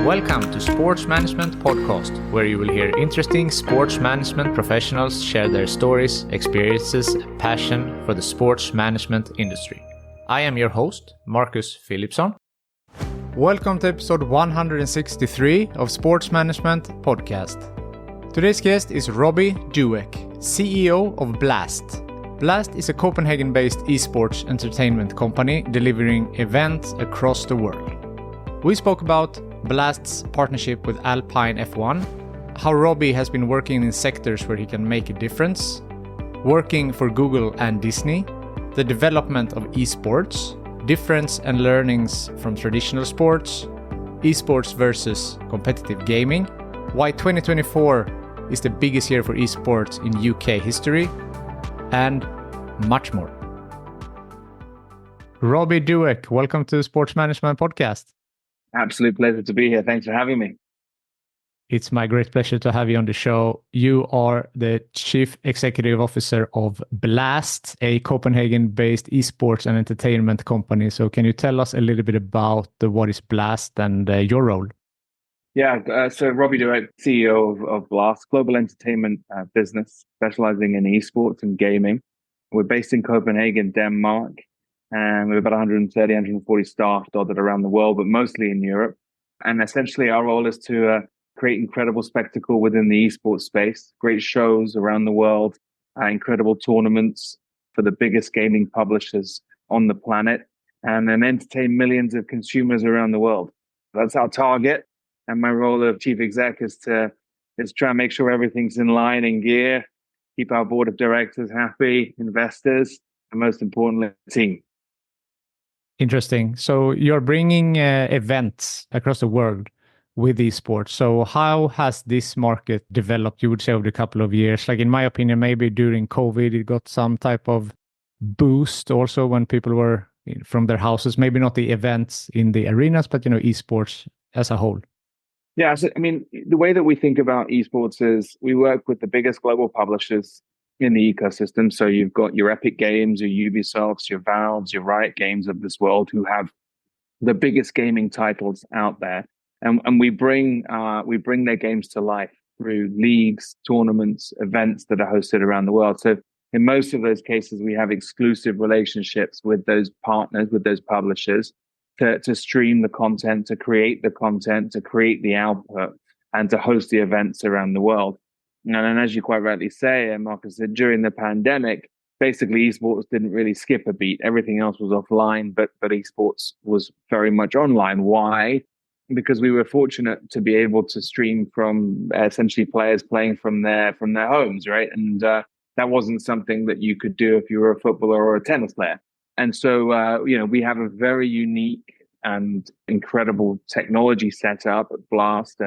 Welcome to Sports Management Podcast, where you will hear interesting sports management professionals share their stories, experiences, and passion for the sports management industry. I am your host, Marcus Philipsson. Welcome to episode 163 of Sports Management Podcast. Today's guest is Robbie Douek, CEO of Blast. Blast is a Copenhagen-based E-sports entertainment company delivering events across the world. We spoke about Blast's partnership with Alpine F1, how Robbie has been working in sectors where he can make a difference, working for Google and Disney, the development of esports, difference and learnings from traditional sports, esports versus competitive gaming, why 2024 is the biggest year for esports in UK history, and much more. Robbie Douek, welcome to the Sports Management Podcast. Absolute pleasure to be here. Thanks for having me. It's my great pleasure to have you on the show. You are the Chief Executive Officer of Blast, a Copenhagen-based esports and entertainment company. So can you tell us a little bit about what is Blast and your role? Yeah, so Robbie Douek, CEO of Blast, global entertainment business specializing in esports and gaming. We're based in Copenhagen, Denmark. And we have about 130, 140 staff dotted around the world, but mostly in Europe. And essentially our role is to create incredible spectacle within the esports space, great shows around the world, incredible tournaments for the biggest gaming publishers on the planet, and then entertain millions of consumers around the world. That's our target. And my role of chief exec is to try and make sure everything's in line and gear, keep our board of directors happy, investors, and most importantly, the team. Interesting. So you're bringing events across the world with esports. So how has this market developed, you would say, over a couple of years? Like in my opinion, maybe during COVID, it got some type of boost also when people were from their houses, maybe not the events in the arenas, but, esports as a whole. Yeah, so, the way that we think about esports is we work with the biggest global publishers in the ecosystem. So you've got your Epic Games, your Ubisofts, your Valves, your Riot Games of this world who have the biggest gaming titles out there. And we bring their games to life through leagues, tournaments, events that are hosted around the world. So in most of those cases, we have exclusive relationships with those partners, with those publishers to stream the content, to create the content, to create the output, and to host the events around the world. And as you quite rightly say, Marcus, during the pandemic, basically esports didn't really skip a beat. Everything else was offline, but esports was very much online. Why? Because we were fortunate to be able to stream from essentially players playing from their homes, right? And that wasn't something that you could do if you were a footballer or a tennis player. And so, we have a very unique and incredible technology set up at Blast,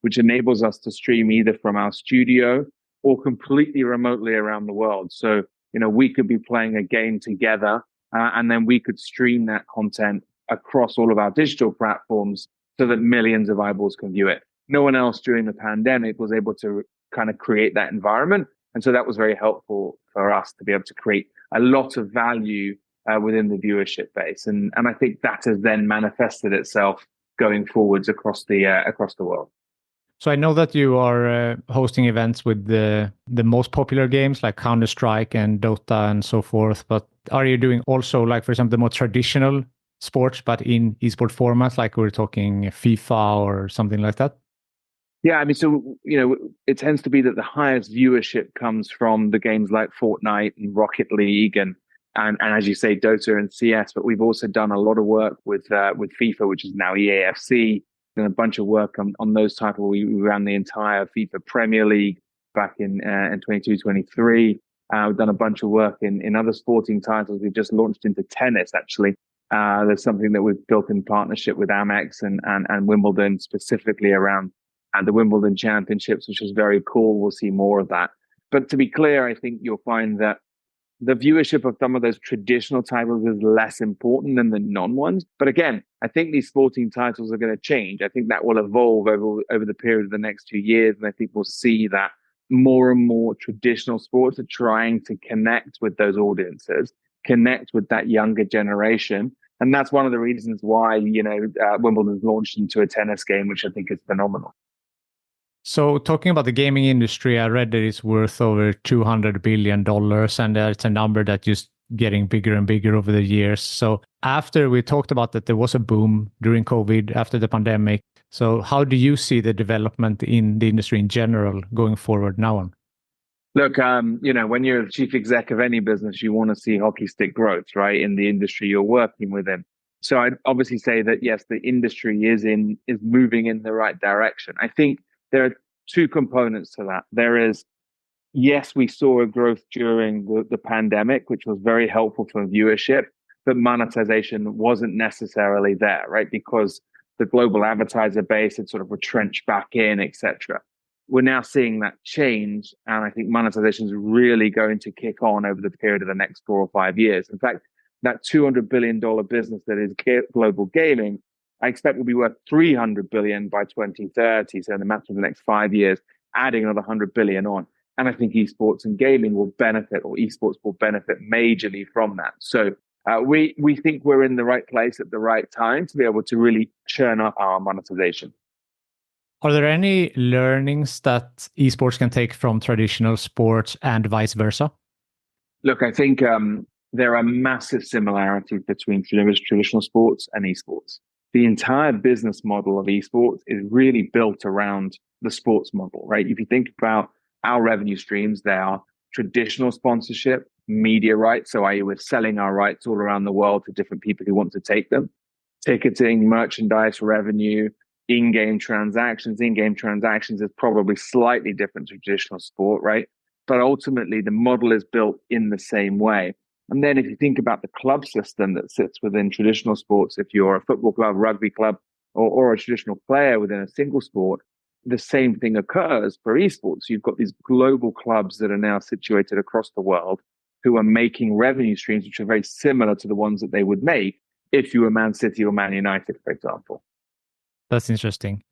which enables us to stream either from our studio or completely remotely around the world. So, we could be playing a game together and then we could stream that content across all of our digital platforms so that millions of eyeballs can view it. No one else during the pandemic was able to kind of create that environment. And so that was very helpful for us to be able to create a lot of value within the viewership base. And I think that has then manifested itself going forwards across the world. So I know that you are hosting events with the most popular games like Counter-Strike and Dota and so forth. But are you doing also, like, for example, the more traditional sports, but in esport formats, like we're talking FIFA or something like that? Yeah, it tends to be that the highest viewership comes from the games like Fortnite and Rocket League and as you say, Dota and CS. But we've also done a lot of work with FIFA, which is now EAFC. Done a bunch of work on those titles. We ran the entire FIFA Premier League back in 22-23. We've done a bunch of work in other sporting titles. We've just launched into tennis, actually. There's something that we've built in partnership with Amex and Wimbledon, specifically around the Wimbledon Championships, which is very cool. We'll see more of that. But to be clear, I think you'll find that the viewership of some of those traditional titles is less important than the non-ones. But again, I think these sporting titles are going to change. I think that will evolve over the period of the next 2 years. And I think we'll see that more and more traditional sports are trying to connect with those audiences, connect with that younger generation, And that's one of the reasons why, Wimbledon's launched into a tennis game, which I think is phenomenal. So talking about the gaming industry, I read that it's worth over $200 billion, and it's a number that just getting bigger and bigger over the years. So after we talked about that there was a boom during COVID, after the pandemic. So how do you see the development in the industry in general going forward now on? Look, when you're the chief exec of any business, you want to see hockey stick growth, right, in the industry you're working within. So I'd obviously say that, yes, the industry is moving in the right direction. I think there are two components to that. There is, yes, we saw a growth during the pandemic, which was very helpful for viewership, but monetization wasn't necessarily there, right? Because the global advertiser base had sort of retrenched back in, etc. We're now seeing that change, and I think monetization is really going to kick on over the period of the next 4 or 5 years. In fact, that $200 billion business that is global gaming, I expect will be worth $300 billion by 2030. So in the matter of the next 5 years, adding another $100 billion on. And I think esports and gaming will benefit, or esports will benefit majorly from that. So we think we're in the right place at the right time to be able to really churn up our monetization. Are there any learnings that esports can take from traditional sports and vice versa? Look, I think there are massive similarities between traditional sports and esports. The entire business model of esports is really built around the sports model, right? If you think about our revenue streams, they are traditional sponsorship, media rights. So we're selling our rights all around the world to different people who want to take them. Ticketing, merchandise revenue, in-game transactions. In-game transactions is probably slightly different to traditional sport, right? But ultimately, the model is built in the same way. And then if you think about the club system that sits within traditional sports, if you're a football club, rugby club, or a traditional player within a single sport, the same thing occurs for esports. You've got these global clubs that are now situated across the world who are making revenue streams which are very similar to the ones that they would make if you were Man City or Man United, for example. That's interesting.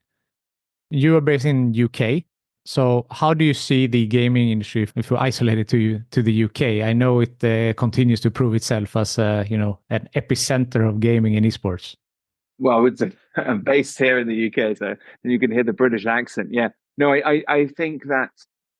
You are based in UK. So how do you see the gaming industry if you isolate it to the UK? I know it continues to prove itself as an epicenter of gaming and esports. Well, it's based here in the UK, so you can hear the British accent. Yeah, no, I think that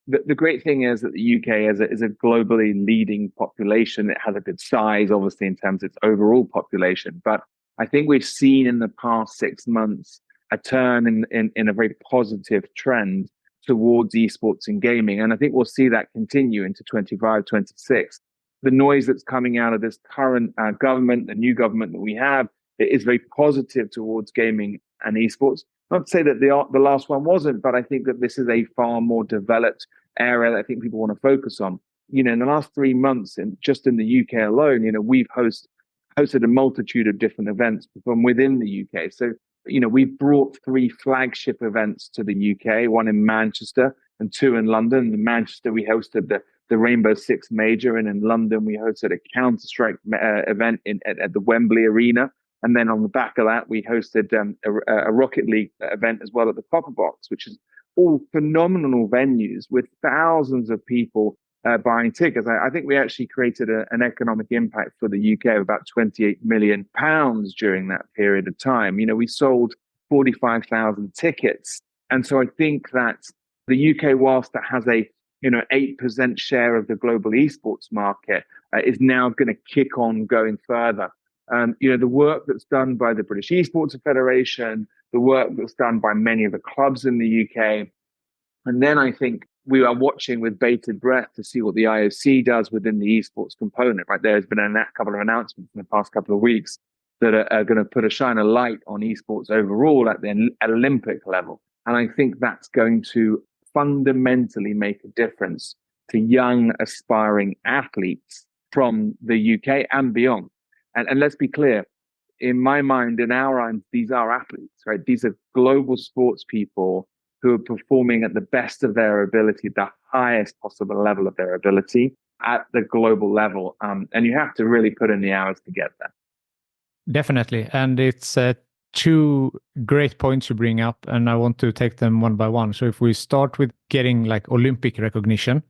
the great thing is that the UK is a globally leading population. It has a good size, obviously, in terms of its overall population. But I think we've seen in the past 6 months a turn in a very positive trend towards esports and gaming. And I think we'll see that continue into 25, 26. The noise that's coming out of this current government, the new government that we have, it is very positive towards gaming and esports. Not to say that the last one wasn't, but I think that this is a far more developed area that I think people want to focus on. In the last 3 months, and just in the UK alone, we've hosted a multitude of different events from within the UK. So, we've brought 3 flagship events to the UK, one in Manchester and 2 in London. In Manchester, we hosted the Rainbow Six Major, and in London, we hosted a Counter-Strike event at the Wembley Arena. And then on the back of that, we hosted a Rocket League event as well at the Copper Box, which is all phenomenal venues with thousands of people buying tickets. I think we actually created an economic impact for the UK of about £28 million during that period of time. We sold 45,000 tickets. And so I think that the UK, whilst it has a 8% share of the global esports market, is now going to kick on going further. The work that's done by the British Esports Federation, the work that's done by many of the clubs in the UK. And then I think we are watching with bated breath to see what the IOC does within the esports component, right? There's been a couple of announcements in the past couple of weeks that are going to shine a light on esports overall at Olympic level. And I think that's going to fundamentally make a difference to young aspiring athletes from the UK and beyond. And let's be clear, in my mind, in our eyes, these are athletes, right? These are global sports people who are performing at the best of their ability, the highest possible level of their ability at the global level. And you have to really put in the hours to get there. Definitely. And it's 2 great points you bring up, and I want to take them one by one. So if we start with getting like Olympic recognition,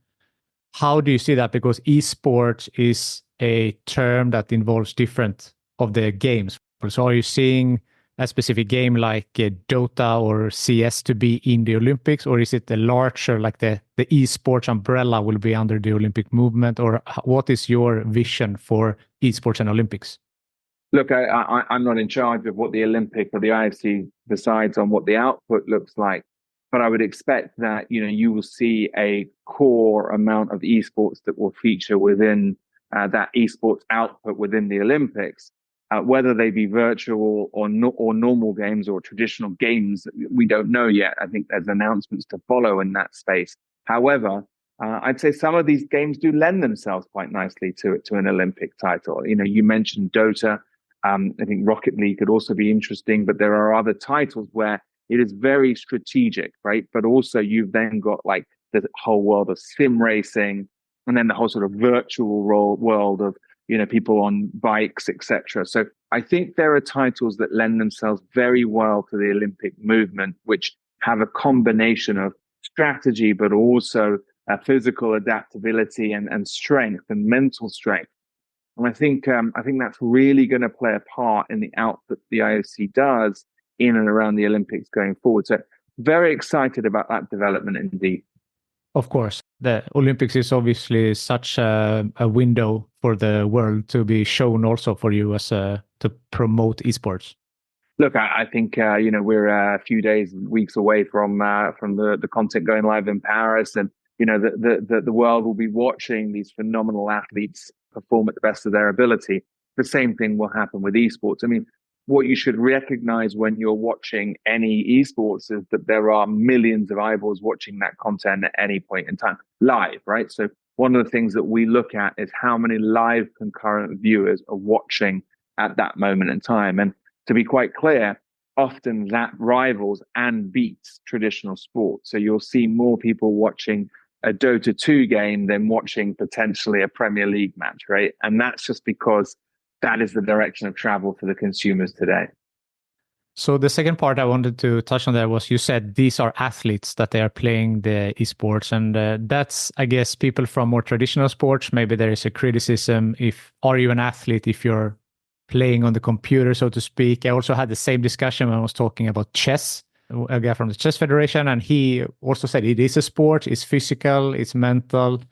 how do you see that? Because esports is a term that involves different of the games? So are you seeing a specific game like Dota or CS to be in the Olympics, or is it a larger, like the esports umbrella will be under the Olympic movement, or what is your vision for esports and Olympics? Look, I'm not in charge of what the Olympic or the IFC decides on what the output looks like, but I would expect that you will see a core amount of esports that will feature within that esports output within the Olympics, whether they be virtual or normal games or traditional games. We don't know yet. I think there's announcements to follow in that space. However, I'd say some of these games do lend themselves quite nicely to an Olympic title. You mentioned Dota. I think Rocket League could also be interesting, but there are other titles where it is very strategic, right? But also you've then got like the whole world of sim racing, and then the whole sort of virtual world of people on bikes, etc. So I think there are titles that lend themselves very well to the Olympic movement, which have a combination of strategy, but also physical adaptability and strength and mental strength. And I think that's really going to play a part in the output the IOC does in and around the Olympics going forward. So very excited about that development indeed. Of course, the Olympics is obviously such a window for the world to be shown also for you as to promote esports. Look, I think we're a few days, weeks away from the content going live in Paris, and the world will be watching these phenomenal athletes perform at the best of their ability. The same thing will happen with esports. I mean, what you should recognize when you're watching any esports is that there are millions of eyeballs watching that content at any point in time live, right? So one of the things that we look at is how many live concurrent viewers are watching at that moment in time. And to be quite clear, often that rivals and beats traditional sports. So you'll see more people watching a Dota 2 game than watching potentially a Premier League match, right? And that's just because that is the direction of travel for the consumers today. So the second part I wanted to touch on there was you said these are athletes that they are playing the esports, and that's, I guess, people from more traditional sports. Maybe there is a criticism if, are you an athlete if you're playing on the computer, so to speak. I also had the same discussion when I was talking about chess, a guy from the Chess Federation, and he also said it is a sport, it's physical, it's mental.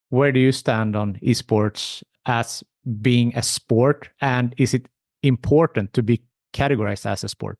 Where do you stand on esports as being a sport, and is it important to be categorized as a sport?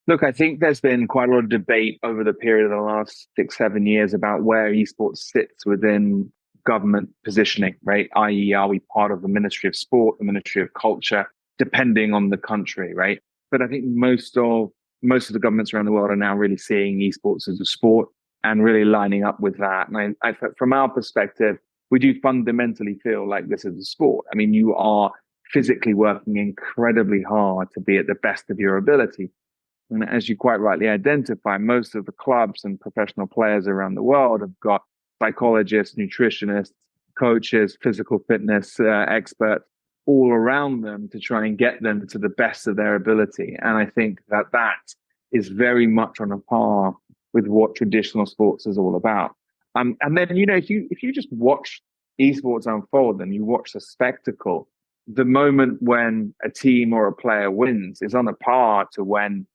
Look, I think there's been quite a lot of debate over the period of the last 6-7 years about where esports sits within government positioning, right? I.e., are we part of the Ministry of Sport, the Ministry of Culture, depending on the country, right? But I think most of the governments around the world are now really seeing esports as a sport and really lining up with that. And I from our perspective, we do fundamentally feel like this is a sport. I mean, you are physically working incredibly hard to be at the best of your ability. And as you quite rightly identify, most of the clubs and professional players around the world have got psychologists, nutritionists, coaches, physical fitness experts all around them to try and get them to the best of their ability. And I think that is very much on a par with what traditional sports is all about. And then, if you just watch esports unfold and you watch the spectacle, the moment when a team or a player wins is on a par to when,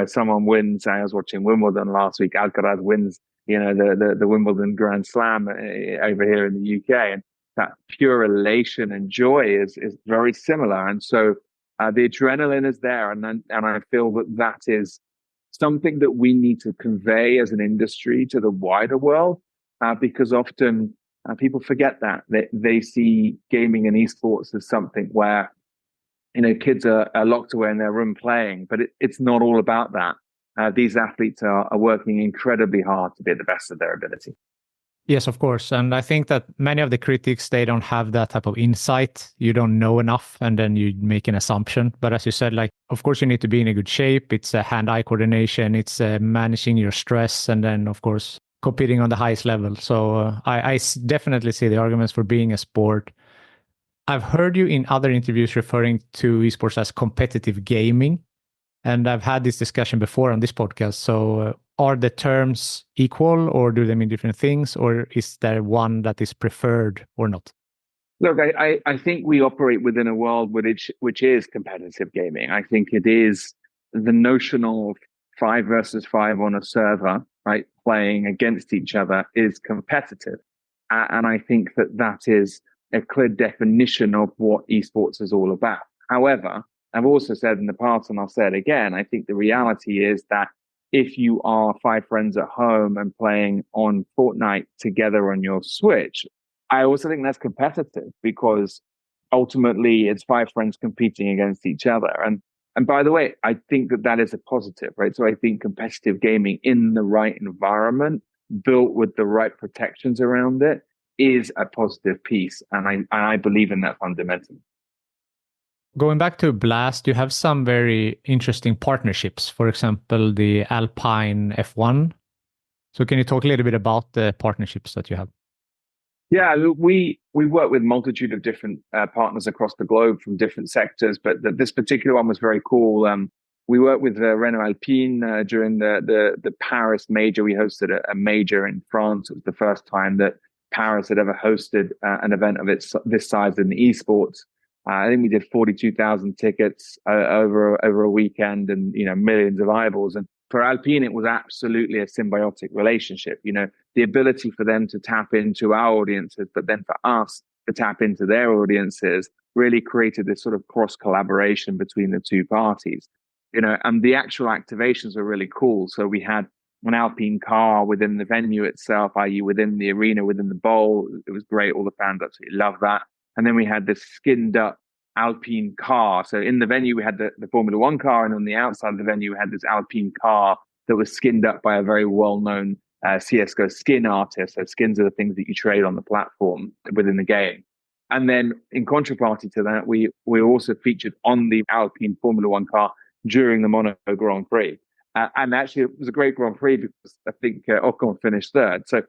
someone wins. I was watching Wimbledon last week. Alcaraz wins, the Wimbledon Grand Slam over here in the UK. And that pure elation and joy is very similar. And so the adrenaline is there. And I feel that is something that we need to convey as an industry to the wider world, because often people forget that. They see gaming and esports as something where, kids are locked away in their room playing, but it's not all about that. These athletes are working incredibly hard to be at the best of their ability. Yes, of course. And I think that many of the critics, they don't have that type of insight. You don't know enough, and then you make an assumption. But as you said, of course, you need to be in a good shape. It's hand-eye coordination. It's managing your stress. And then, of course, competing on the highest level. So I definitely see the arguments for being a sport. I've heard you in other interviews referring to esports as competitive gaming. And I've had this discussion before on this podcast. So are the terms equal, or do they mean different things, or is there one that is preferred or not? Look, I think we operate within a world which is competitive gaming. I think it is the notion of five versus five on a server, right? Playing against each other is competitive. And I think that that is a clear definition of what esports is all about. However, I've also said in the past, and I'll say it again, I think the reality is that if you are five friends at home and playing on Fortnite together on your Switch, I also think that's competitive because ultimately it's five friends competing against each other. And by the way, I think that that is a positive, right? So I think competitive gaming in the right environment, built with the right protections around it, is a positive piece, and I believe in that fundamentally. Going back to Blast, you have some very interesting partnerships. For example, the Alpine F1. So can you talk a little bit about the partnerships that you have? Yeah, we work with multitude of different partners across the globe from different sectors, but this particular one was very cool. We worked with Renault Alpine during the Paris major. We hosted a major in France. It was the first time that Paris had ever hosted an event of this size in the esports. I think we did 42,000 tickets over a weekend, and millions of eyeballs. And for Alpine, it was absolutely a symbiotic relationship. The ability for them to tap into our audiences, but then for us to tap into their audiences, really created this sort of cross collaboration between the two parties. And the actual activations were really cool. So we had an Alpine car within the venue itself, i.e., within the arena, within the bowl. It was great. All the fans absolutely loved that. And then we had this skinned up Alpine car. So in the venue, we had the Formula One car, and on the outside of the venue, we had this Alpine car that was skinned up by a very well-known CSGO skin artist. So skins are the things that you trade on the platform within the game. And then in contraparty to that, we also featured on the Alpine Formula One car during the Monaco Grand Prix. And actually, it was a great Grand Prix because I think Ocon finished third. So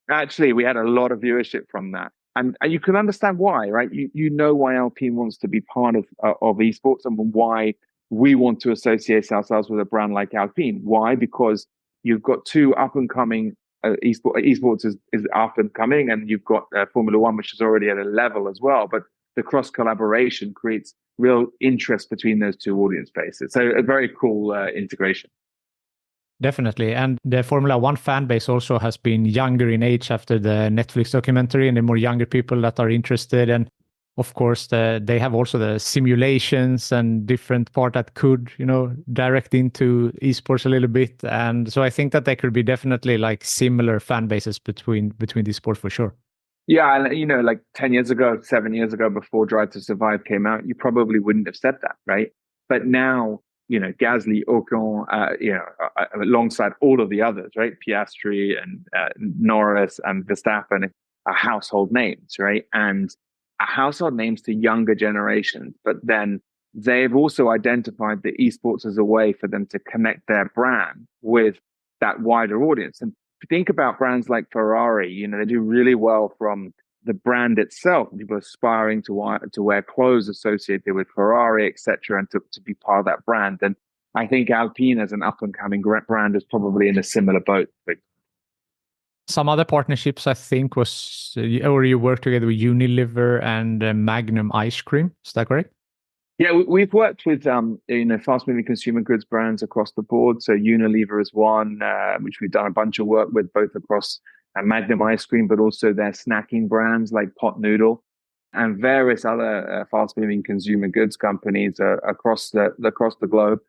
actually, we had a lot of viewership from that. And you can understand why, right? You know why Alpine wants to be part of esports, and why we want to associate ourselves with a brand like Alpine. Why? Because you've got two up and coming esports is up and coming, and you've got Formula One, which is already at a level as well. But the cross collaboration creates real interest between those two audience bases. So a very cool integration. Definitely. And the Formula One fan base also has been younger in age after the Netflix documentary, and the more younger people that are interested. And of course, they have also the simulations and different part that could, direct into esports a little bit. And so I think that there could be definitely like similar fan bases between these sports for sure. Yeah, and like 10 years ago, 7 years ago, before Drive to Survive came out, you probably wouldn't have said that, right? But now, Gasly, Ocon, alongside all of the others, right? Piastri and Norris and Verstappen are household names, right? And are household names to younger generations. But then they've also identified the esports as a way for them to connect their brand with that wider audience. And if you think about brands like Ferrari, they do really well from the brand itself, people aspiring to wear clothes associated with Ferrari, etc., and to be part of that brand. And I think Alpine, as an up and coming brand, is probably in a similar boat. Some other partnerships, I think, was or you worked together with Unilever and Magnum Ice Cream. Is that correct? Yeah, we've worked with fast-moving consumer goods brands across the board. So Unilever is one, which we've done a bunch of work with, both across Magnum ice cream, but also their snacking brands like Pot Noodle, and various other fast-moving consumer goods companies across the globe.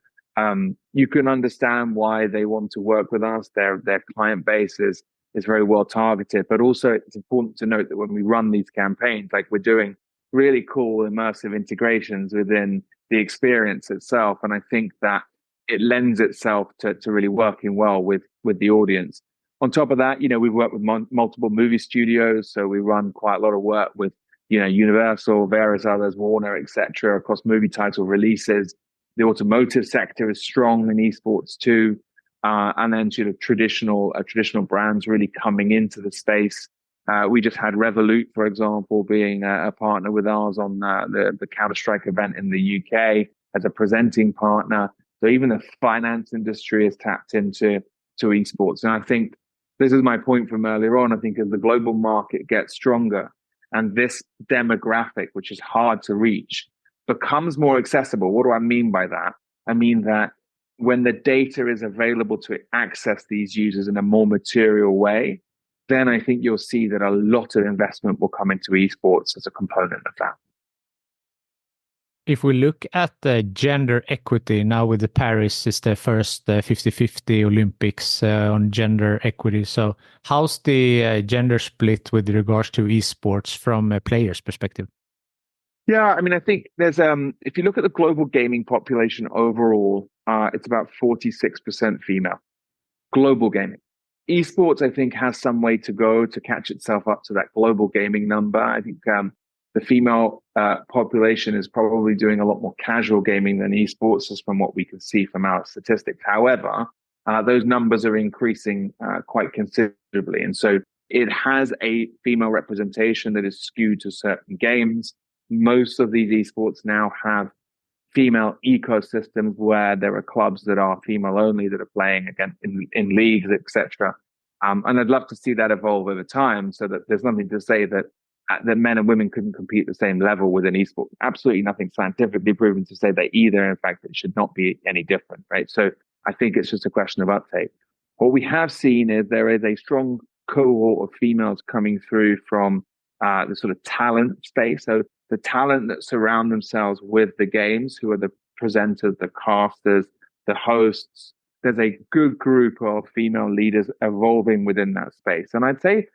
You can understand why they want to work with us. Their client base is very well targeted, but also it's important to note that when we run these campaigns, like we're doing really cool immersive integrations within the experience itself, and I think that it lends itself to really working well with the audience. On top of that, we've worked with multiple movie studios, so we run quite a lot of work with Universal, various others, Warner, etc., across movie title releases. The automotive sector is strong in esports too, and then sort of traditional brands really coming into the space. We just had Revolut, for example, being a partner with ours on the Counter-Strike event in the UK as a presenting partner. So even the finance industry is tapped into esports. And I think this is my point from earlier on. I think as the global market gets stronger and this demographic, which is hard to reach, becomes more accessible. What do I mean by that? I mean that when the data is available to access these users in a more material way, then I think you'll see that a lot of investment will come into esports as a component of that. If we look at the gender equity now with the Paris is the first 50-50 Olympics on gender equity. So how's the gender split with regards to esports from a player's perspective? Yeah, I mean, I think there's if you look at the global gaming population overall, it's about 46% female. Global gaming. Esports, I think, has some way to go to catch itself up to that global gaming number. I think the female population is probably doing a lot more casual gaming than esports, just from what we can see from our statistics. However, those numbers are increasing quite considerably. And so it has a female representation that is skewed to certain games. Most of these esports now have female ecosystems where there are clubs that are female only that are playing again in leagues, etc. And I'd love to see that evolve over time, so that there's nothing to say that men and women couldn't compete at the same level within esports. Absolutely nothing scientifically proven to say that either. In fact, it should not be any different, right? So I think it's just a question of uptake. What we have seen is there is a strong cohort of females coming through from the sort of talent space. So the talent that surround themselves with the games, who are the presenters, the casters, the hosts. There's a good group of female leaders evolving within that space. And I'd say,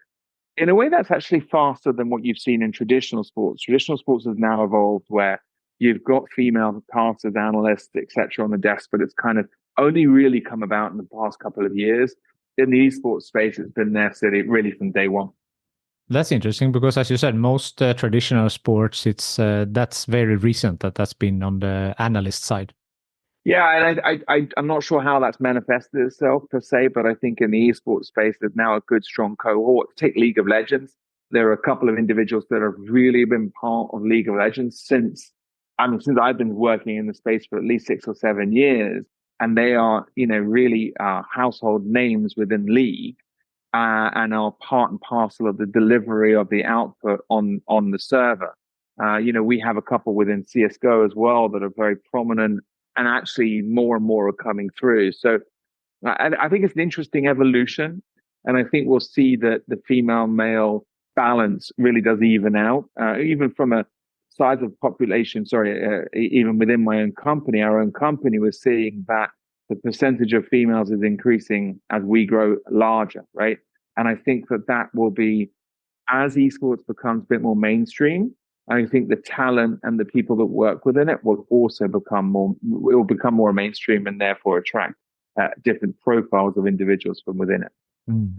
in a way, that's actually faster than what you've seen in traditional sports. Traditional sports has now evolved where you've got female casters, analysts, etc. on the desk, but it's kind of only really come about in the past couple of years. In the esports space, it's been there really from day one. That's interesting because, as you said, most traditional sports, it's that's very recent that's been on the analyst side. Yeah, and I'm not sure how that's manifested itself per se, but I think in the esports space, there's now a good, strong cohort. Take League of Legends. There are a couple of individuals that have really been part of League of Legends since I've been working in the space for at least 6 or 7 years, and they are, really household names within League. And are part and parcel of the delivery of the output on the server. We have a couple within CSGO as well that are very prominent, and actually more and more are coming through. So I think it's an interesting evolution, and I think we'll see that the female-male balance really does even out, even from a size of population. Even within my own company, our own company, we're seeing that the percentage of females is increasing as we grow larger, right? And I think that will be, as esports becomes a bit more mainstream, I think the talent and the people that work within it will also become more mainstream, and therefore attract different profiles of individuals from within it. Mm.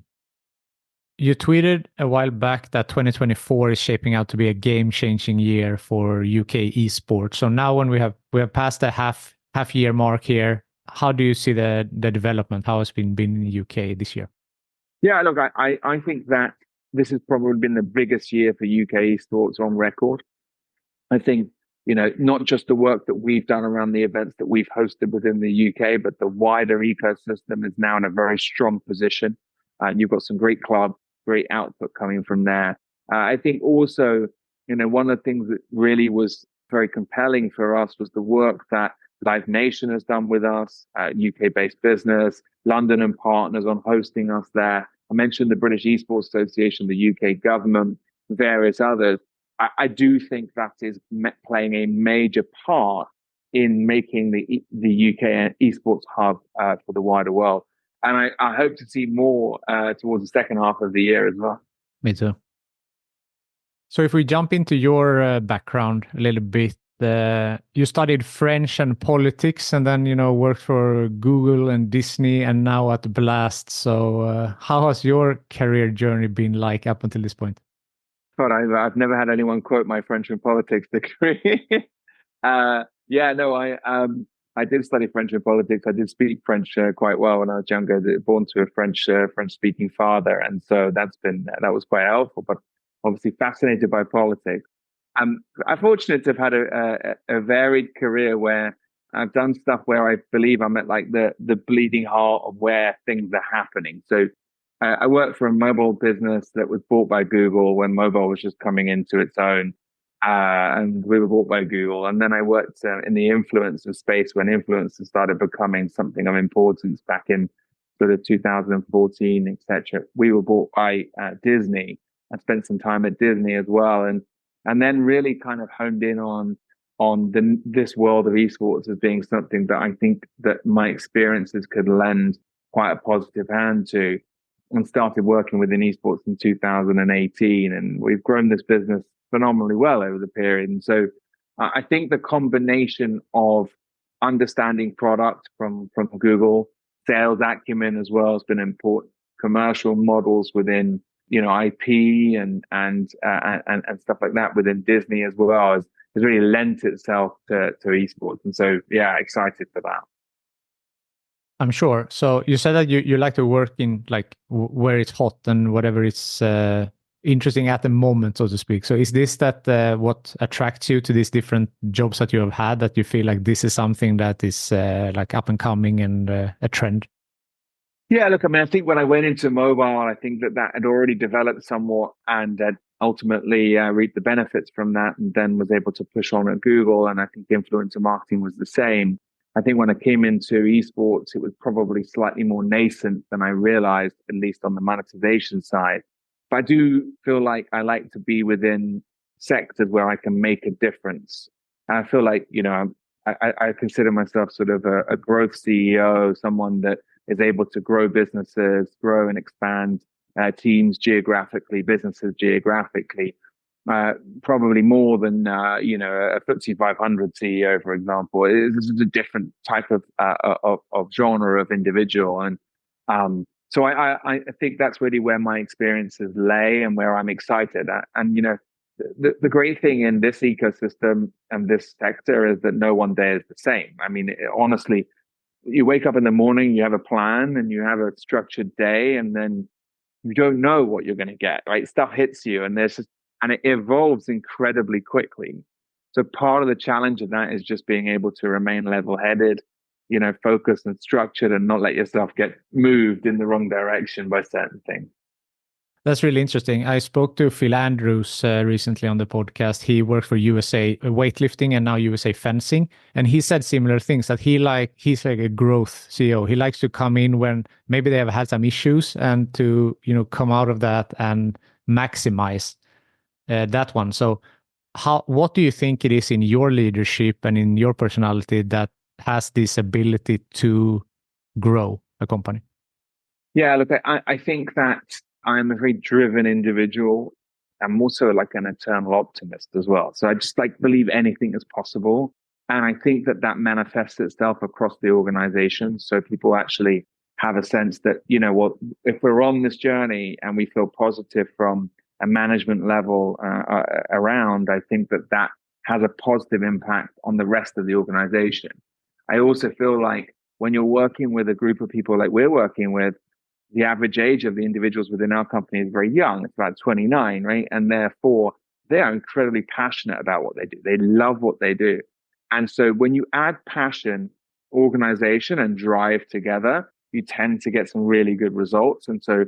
You tweeted a while back that 2024 is shaping out to be a game-changing year for UK esports. So now when we have passed the half year mark here, how do you see the development? How has it been in the UK this year? Yeah, look, I think that this has probably been the biggest year for UK esports on record. I think, not just the work that we've done around the events that we've hosted within the UK, but the wider ecosystem is now in a very strong position. And you've got some great clubs, great output coming from there. I think also, one of the things that really was very compelling for us was the work that Live Nation has done with us, UK-based business, London and partners on hosting us there. I mentioned the British Esports Association, the UK government, various others. I do think that is playing a major part in making the UK esports hub for the wider world. And I hope to see more towards the second half of the year as well. Me too. So if we jump into your background a little bit, you studied French and politics, and then worked for Google and Disney, and now at Blast. So how has your career journey been like up until this point? God, I've never had anyone quote my French and politics degree. I did study French and politics. I did speak French quite well when I was younger. Born to a French speaking father, and so that was quite helpful. But obviously fascinated by politics. I'm fortunate to have had a varied career where I've done stuff where I believe I'm at like the bleeding heart of where things are happening. So I worked for a mobile business that was bought by Google when mobile was just coming into its own. And we were bought by Google. And then I worked in the influencer space when influencers started becoming something of importance back in sort of 2014, etc. We were bought by Disney. I spent some time at Disney as well, and then really kind of honed in on this world of esports as being something that I think that my experiences could lend quite a positive hand to, and started working within esports in 2018. And we've grown this business phenomenally well over the period. And so I think the combination of understanding product from Google, sales acumen as well has been important, commercial models within IP and stuff like that within Disney as well has really lent itself to esports. And so yeah, excited for that. I'm sure. So you said that you like to work in like where it's hot and whatever it's interesting at the moment, so to speak. So is this what attracts you to these different jobs that you have had, that you feel like this is something that is like up and coming and a trend? Yeah, look, I mean, I think when I went into mobile, I think that had already developed somewhat and had ultimately reaped the benefits from that, and then was able to push on at Google. And I think influencer marketing was the same. I think when I came into esports, it was probably slightly more nascent than I realized, at least on the monetization side. But I do feel like I like to be within sectors where I can make a difference. I feel like, I consider myself sort of a growth CEO, someone that is able to grow businesses, grow and expand teams geographically, businesses geographically. Probably more than a FTSE 500 CEO, for example. This is a different type of genre of individual, and so I think that's really where my experiences lay and where I'm excited at. And the great thing in this ecosystem and this sector is that no one day is the same. I mean, honestly, you wake up in the morning, you have a plan, and you have a structured day, and then you don't know what you're going to get. Right, stuff hits you, and and it evolves incredibly quickly. So part of the challenge of that is just being able to remain level-headed, focused and structured, and not let yourself get moved in the wrong direction by certain things. That's really interesting. I spoke to Phil Andrews recently on the podcast. He worked for USA weightlifting and now USA fencing. And he said similar things, that he's like a growth CEO. He likes to come in when maybe they have had some issues, and to, come out of that and maximize that one. So what do you think it is in your leadership and in your personality that has this ability to grow a company? Yeah, look, I think that I'm a very driven individual. I'm also like an eternal optimist as well. So I just believe anything is possible. And I think that manifests itself across the organization. So people actually have a sense that, if we're on this journey and we feel positive from a management level around, I think that has a positive impact on the rest of the organization. I also feel like when you're working with a group of people like we're working with, the average age of the individuals within our company is very young. It's about 29, right? And therefore, they are incredibly passionate about what they do. They love what they do. And so when you add passion, organization, and drive together, you tend to get some really good results. And so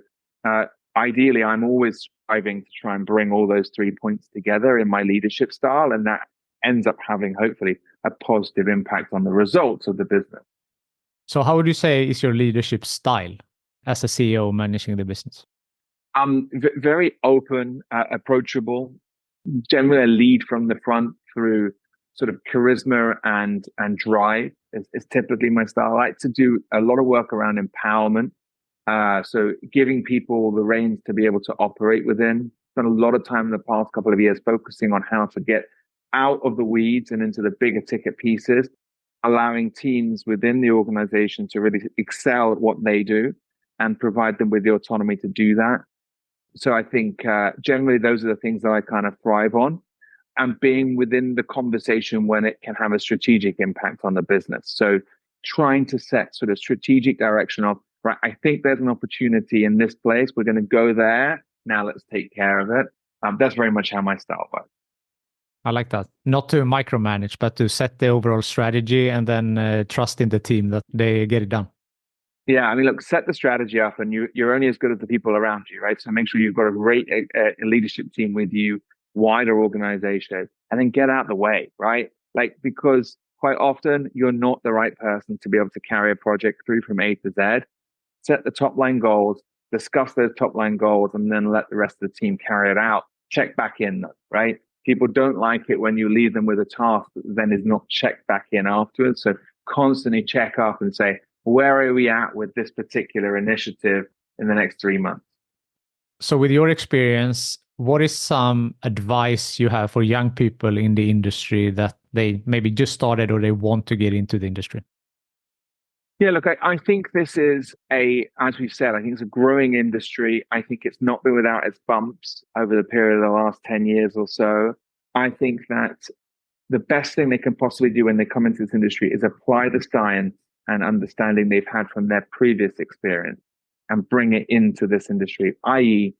ideally, I'm always striving to try and bring all those 3 points together in my leadership style. And that ends up having, hopefully, a positive impact on the results of the business. So how would you say is your leadership style as a CEO managing the business? Very open, approachable, generally a lead from the front through sort of charisma and drive is typically my style. I like to do a lot of work around empowerment. So giving people the reins to be able to operate within. Spent a lot of time in the past couple of years focusing on how to get out of the weeds and into the bigger ticket pieces, allowing teams within the organization to really excel at what they do and provide them with the autonomy to do that. So I think generally those are the things that I kind of thrive on, and being within the conversation when it can have a strategic impact on the business. So trying to set sort of strategic direction of, right, I think there's an opportunity in this place. We're going to go there. Now let's take care of it. That's very much how my style works. I like that. Not to micromanage, but to set the overall strategy and then trust in the team that they get it done. Yeah, I mean, look, set the strategy up, and you're only as good as the people around you, right? So make sure you've got a great leadership team with you, wider organization, and then get out the way, right? Like, because quite often you're not the right person to be able to carry a project through from A to Z. Set the top line goals, discuss those top line goals, and then let the rest of the team carry it out. Check back in, right? People don't like it when you leave them with a task that then is not checked back in afterwards. So constantly check up and say, where are we at with this particular initiative in the next 3 months? So, with your experience, what is some advice you have for young people in the industry that they maybe just started or they want to get into the industry? Yeah, look, I think this is as we've said, I think it's a growing industry. I think it's not been without its bumps over the period of the last 10 years or so. I think that the best thing they can possibly do when they come into this industry is apply the science and understanding they've had from their previous experience and bring it into this industry, i.e.,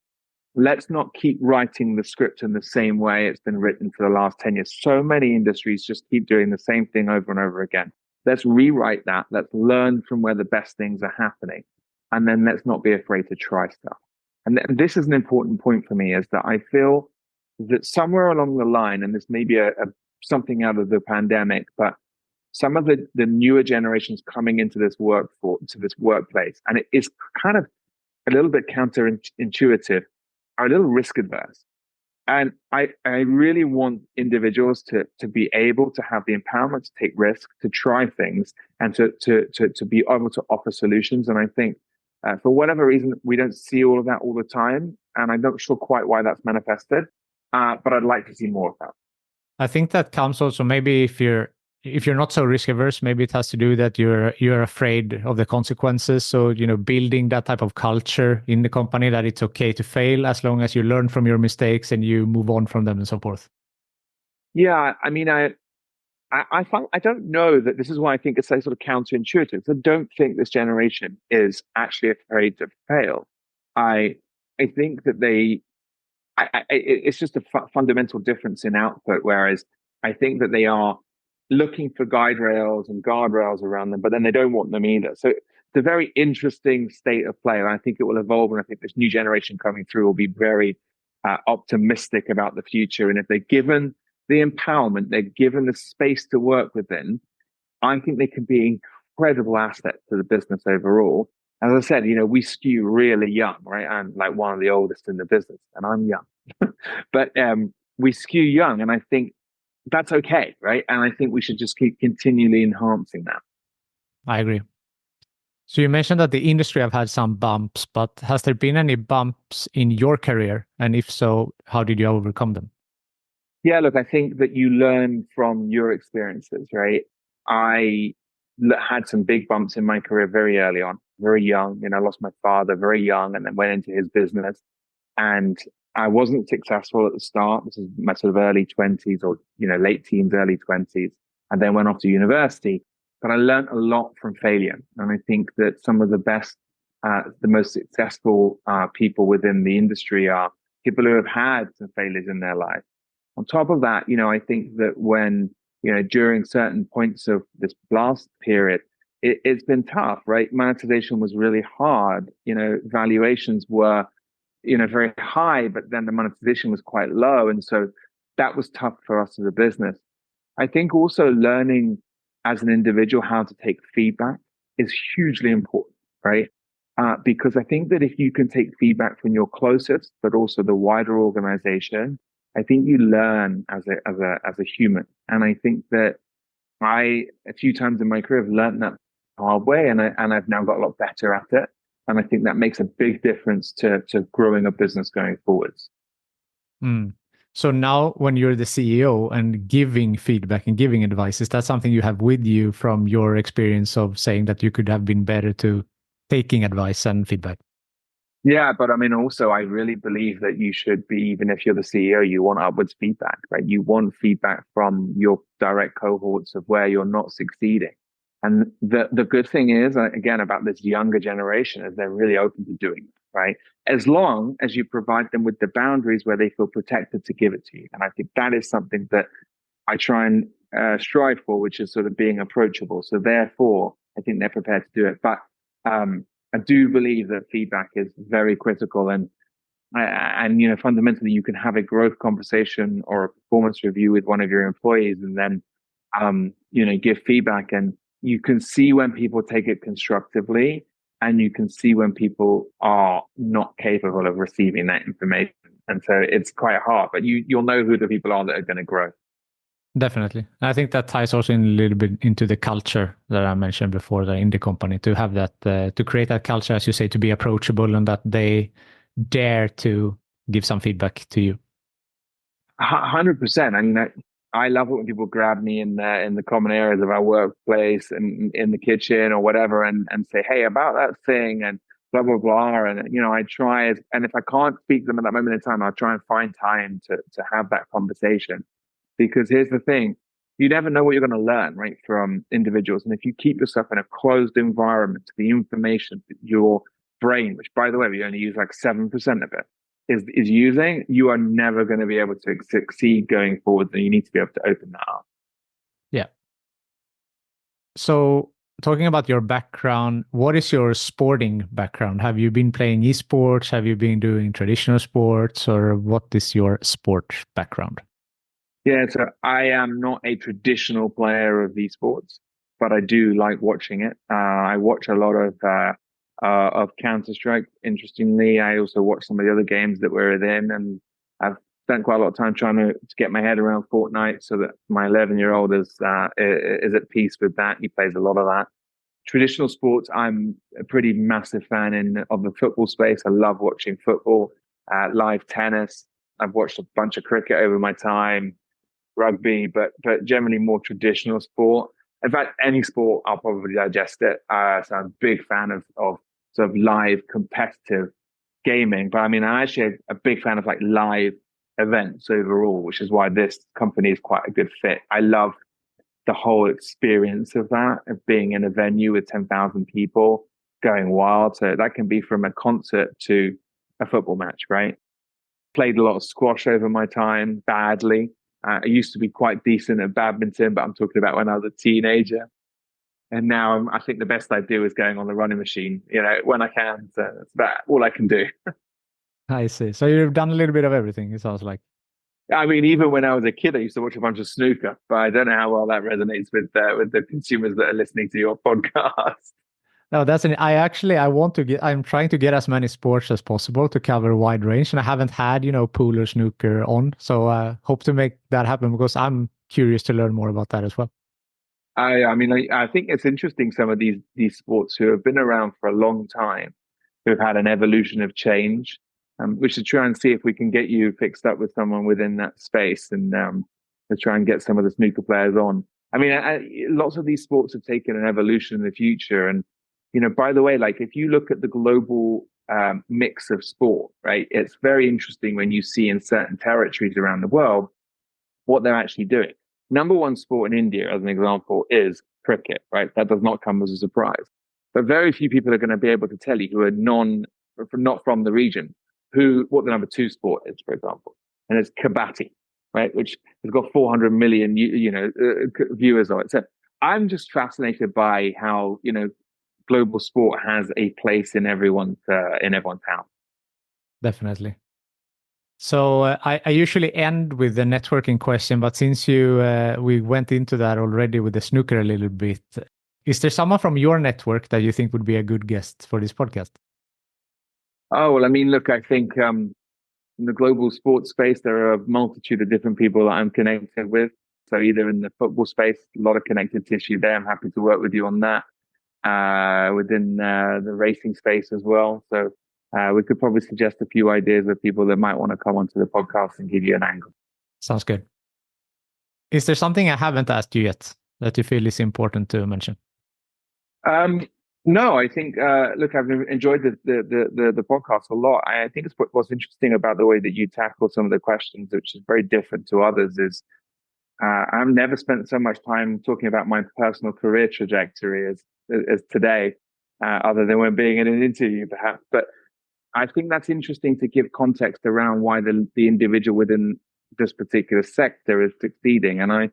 let's not keep writing the script in the same way it's been written for the last 10 years. So many industries just keep doing the same thing over and over again. Let's rewrite that. Let's learn from where the best things are happening. And then let's not be afraid to try stuff. And this is an important point for me, is that I feel that somewhere along the line, and this may be something out of the pandemic, but some of the newer generations coming into this workplace, and it is kind of a little bit counterintuitive, are a little risk adverse. And I really want individuals to be able to have the empowerment to take risks, to try things, and to be able to offer solutions. And I think for whatever reason, we don't see all of that all the time. And I'm not sure quite why that's manifested, but I'd like to see more of that. I think that comes also maybe if you're not so risk averse, maybe it has to do that you're afraid of the consequences. So, building that type of culture in the company that it's okay to fail as long as you learn from your mistakes and you move on from them and so forth. Yeah, I mean, I don't know that this is why I think it's so sort of counterintuitive. I don't think this generation is actually afraid to fail. I I think that it's just a fundamental difference in output. Whereas I think that they are looking for guide rails and guardrails around them, but then they don't want them either. So it's a very interesting state of play. And I think it will evolve. And I think this new generation coming through will be very optimistic about the future. And if they're given the empowerment, they're given the space to work within, I think they can be incredible assets to the business overall. As I said, we skew really young, right? I'm like one of the oldest in the business, and I'm young, but we skew young, and I think that's okay, right? And I think we should just keep continually enhancing that. I agree. So you mentioned that the industry have had some bumps, but has there been any bumps in your career? And if so, how did you overcome them? Yeah, look, I think that you learn from your experiences, right? I had some big bumps in my career very early on, very young. I lost my father very young and then went into his business. And I wasn't successful at the start. This is my sort of early 20s or, late teens, early 20s, and then went off to university. But I learned a lot from failure. And I think that some of the best, the most successful people within the industry are people who have had some failures in their life. On top of that, I think that when, during certain points of this blast period, it's been tough, right? Monetization was really hard. Valuations were, very high, but then the monetization was quite low. And so that was tough for us as a business. I think also learning as an individual how to take feedback is hugely important, right? Because I think that if you can take feedback from your closest, but also the wider organization, I think you learn as a human. And I think that a few times in my career, have learned that hard way, and I've now got a lot better at it. And I think that makes a big difference to growing a business going forwards. Mm. So now when you're the CEO and giving feedback and giving advice, is that something you have with you from your experience of saying that you could have been better to taking advice and feedback? Yeah, but I mean, also, I really believe that you should be, even if you're the CEO, you want upwards feedback, right? You want feedback from your direct cohorts of where you're not succeeding. And the good thing is, again, about this younger generation, is they're really open to doing it, right? As long as you provide them with the boundaries where they feel protected to give it to you. And I think that is something that I try and strive for, which is sort of being approachable. So therefore, I think they're prepared to do it. But I do believe that feedback is very critical, and fundamentally, you can have a growth conversation or a performance review with one of your employees, and then give feedback, and you can see when people take it constructively, and you can see when people are not capable of receiving that information. And so it's quite hard, but you'll know who the people are that are going to grow. Definitely. I think that ties also in a little bit into the culture that I mentioned before, in the company, to have that, to create that culture, as you say, to be approachable and that they dare to give some feedback to you. 100%. I mean, I love it when people grab me in the common areas of our workplace and in the kitchen or whatever, and say, "Hey, about that thing," and blah blah blah. And I try, and if I can't speak to them at that moment in time, I'll try and find time to have that conversation. Because here's the thing: you never know what you're going to learn, right, from individuals. And if you keep yourself in a closed environment, the information that your brain, which by the way, we only use like 7% of it, is using, you are never going to be able to succeed going forward. And you need to be able to open that up. Yeah. So talking about your background, what is your sporting background? Have you been playing esports? Have you been doing traditional sports, or what is your sport background? Yeah, so I am not a traditional player of esports, but I do like watching it. I watch a lot of Counter-Strike. Interestingly, I also watch some of the other games that we're in, and I've spent quite a lot of time trying to get my head around Fortnite, so that my 11-year-old is at peace with that. He plays a lot of that. Traditional sports, I'm a pretty massive fan of the football space. I love watching football, live tennis. I've watched a bunch of cricket over my time, rugby, but generally more traditional sport. In fact, any sport, I'll probably digest it. So I'm a big fan of sort of live competitive gaming. But I mean, I'm actually a big fan of like live events overall, which is why this company is quite a good fit. I love the whole experience of that, of being in a venue with 10,000 people going wild. So that can be from a concert to a football match, right? Played a lot of squash over my time, badly. I used to be quite decent at badminton, but I'm talking about when I was a teenager. And now I think the best I do is going on the running machine, when I can. So that's about all I can do. I see. So you've done a little bit of everything, it sounds like. I mean, even when I was a kid, I used to watch a bunch of snooker, but I don't know how well that resonates with the consumers that are listening to your podcast. No, I'm trying to get as many sports as possible to cover a wide range. And I haven't had, pool or snooker on. So I hope to make that happen, because I'm curious to learn more about that as well. I mean, I think it's interesting, some of these sports who have been around for a long time, who have had an evolution of change. We should try and see if we can get you fixed up with someone within that space, and to try and get some of the snooker players on. I mean, lots of these sports have taken an evolution in the future. And, by the way, like if you look at the global mix of sport, right, it's very interesting when you see in certain territories around the world what they're actually doing. Number one sport in India, as an example, is cricket, right? That does not come as a surprise. But very few people are going to be able to tell you, who are not from the region, what the number two sport is, for example. And it's kabaddi, right? Which has got 400 million, viewers on it. So I'm just fascinated by how, global sport has a place in everyone's house. Definitely. So I usually end with the networking question, but since we went into that already with the snooker a little bit, is there someone from your network that you think would be a good guest for this podcast? Oh, well, I mean, look, I think in the global sports space, there are a multitude of different people that I'm connected with. So either in the football space, a lot of connected tissue there. I'm happy to work with you on that. Within the racing space as well. So we could probably suggest a few ideas of people that might want to come onto the podcast and give you an angle. Sounds good. Is there something I haven't asked you yet that you feel is important to mention? No, I think, look, I've enjoyed the podcast a lot. I think what's interesting about the way that you tackle some of the questions, which is very different to others, is I've never spent so much time talking about my personal career trajectory as today, other than when being in an interview, perhaps. But I think that's interesting to give context around why the individual within this particular sector is succeeding. And I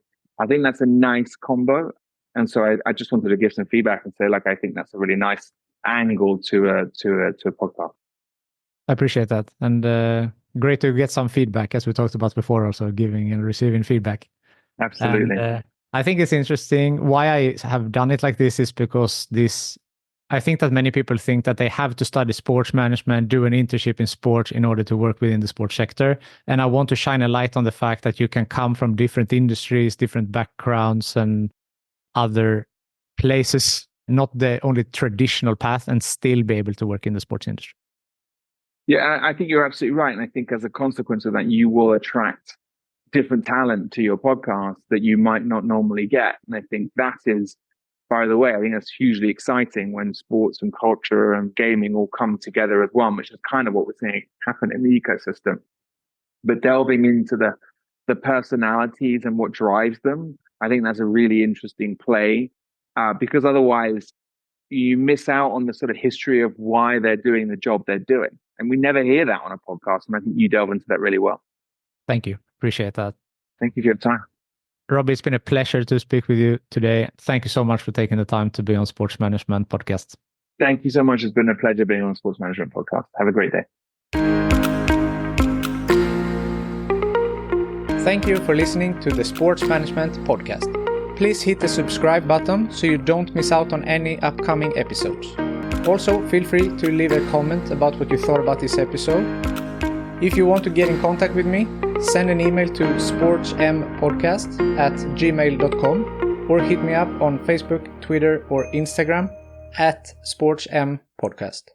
think that's a nice combo. And so I just wanted to give some feedback and say, like, I think that's a really nice angle to a podcast. I appreciate that. And great to get some feedback, as we talked about before, also giving and receiving feedback. Absolutely. And I think it's interesting. Why I have done it like this is because I think that many people think that they have to study sports management, do an internship in sports in order to work within the sports sector. And I want to shine a light on the fact that you can come from different industries, different backgrounds, and other places, not the only traditional path, and still be able to work in the sports industry. Yeah, I think you're absolutely right. And I think as a consequence of that, you will attract different talent to your podcast that you might not normally get. And I think that is, by the way, I think that's hugely exciting when sports and culture and gaming all come together as one, which is kind of what we're seeing happen in the ecosystem. But delving into the personalities and what drives them, I think that's a really interesting play, because otherwise you miss out on the sort of history of why they're doing the job they're doing. And we never hear that on a podcast. And I think you delve into that really well. Thank you. Appreciate that. Thank you for your time. Robbie, it's been a pleasure to speak with you today. Thank you so much for taking the time to be on Sports Management Podcast. Thank you so much. It's been a pleasure being on Sports Management Podcast. Have a great day. Thank you for listening to the Sports Management Podcast. Please hit the subscribe button so you don't miss out on any upcoming episodes. Also, feel free to leave a comment about what you thought about this episode. If you want to get in contact with me, send an email to sportsmpodcast@gmail.com or hit me up on Facebook, Twitter, or Instagram @sportsmpodcast.